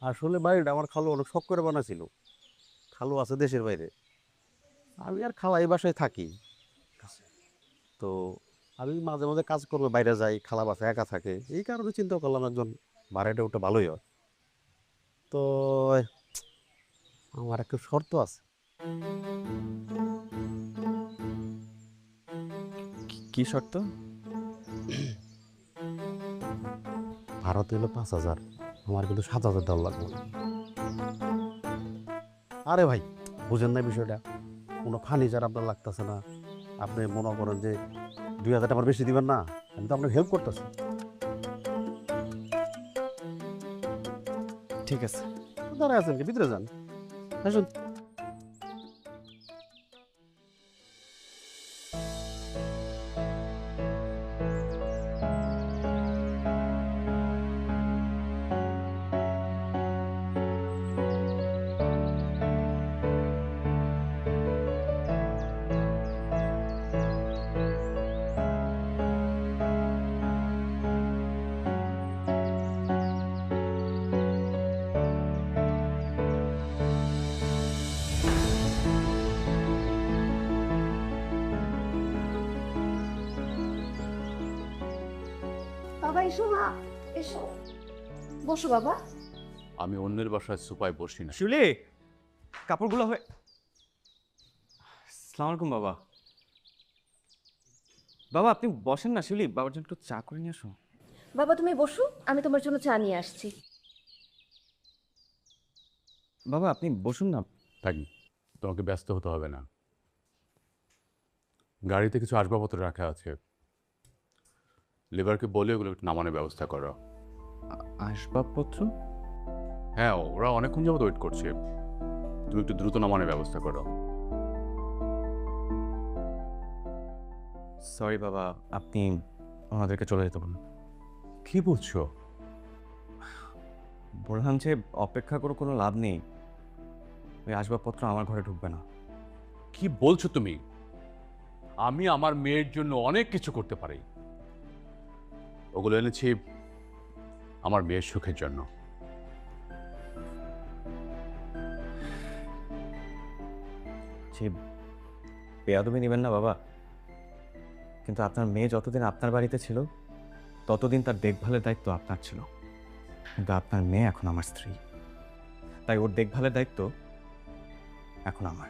আসলে বাড়িটা আমার খালু অনেক শখ করে বানাছিল। খালু আছে দেশের বাইরে, আমি আর খালা এই বাসায় থাকি। তো আমি মাঝে মাঝে কাজ করবো, বাইরে যাই, খালা বাসায় একা থাকে, এই কারণে চিন্তা করলাম একজন ভাড়াটা ওটা ভালোই হয়। তো আমার একটা শর্ত আছে। কি শর্ত? ভাড়া তো হলো 5,000, আমার কিন্তু 7,000 দেওয়া লাগবে। আরে ভাই, বুঝেন না বিষয়টা, কোনো ফার্নিচার আপনার লাগতেছে না। আপনি মনে করেন যে 2,000 আমার বেশি দিবেন না, আমি তো আপনাকে হেল্প করতেছি। ঠিক আছে। দাঁড়ায় আছেন কি, ভিতরে যান, আসুন। বাবা এসো মা, এসো, বসো বাবা। আমি অন্যের বাসায় সুপায় বসি না। শিউলি, কাপড়গুলো হয়ে। আসসালামু আলাইকুম বাবা। বাবা আপনি বসেন না, শিউলি বাবার জন্য একটু চা করে নিয়ে আসো। বাবা তুমি বসো, আমি তোমার জন্য চা নিয়ে আসছি। বাবা আপনি বসুন না। থাকি, তোমাকে ব্যস্ত হতে হবে না। গাড়িতে কিছু আসবাবপত্র রাখা আছে, লেবারকে বলে ওগুলো একটু নামানোর ব্যবস্থা করো। আসবাবপত্র? হ্যাঁ, ওরা অনেকক্ষণ যাবত ওয়েট করছে, তুমি একটু দ্রুত নামানোর ব্যবস্থা করো। সরি বাবা, আপনি ওনাদেরকে চলে যেতে বলুন। কি বলছো? বললাম যে অপেক্ষা করে কোনো লাভ নেই, ওই আসবাবপত্র আমার ঘরে ঢুকবে না। কি বলছো তুমি? আমি আমার মেয়ের জন্য অনেক কিছু করতে পারি, ওগুলো এনেছি আমার মেয়ের সুখের জন্য। সে বেয়াদবি নেবেন না বাবা, কিন্তু আপনার মেয়ে যতদিন আপনার বাড়িতে ছিল ততদিন তার দেখভালের দায়িত্ব আপনার ছিল, কিন্তু আপনার মেয়ে এখন আমার স্ত্রী, তাই ওর দেখভালের দায়িত্ব এখন আমার।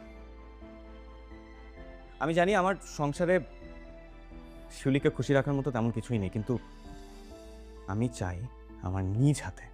আমি জানি আমার সংসারে শিউলিকে খুশি রাখার মতো তেমন কিছুই নেই, কিন্তু আমি চাই আমার নিজ হাতে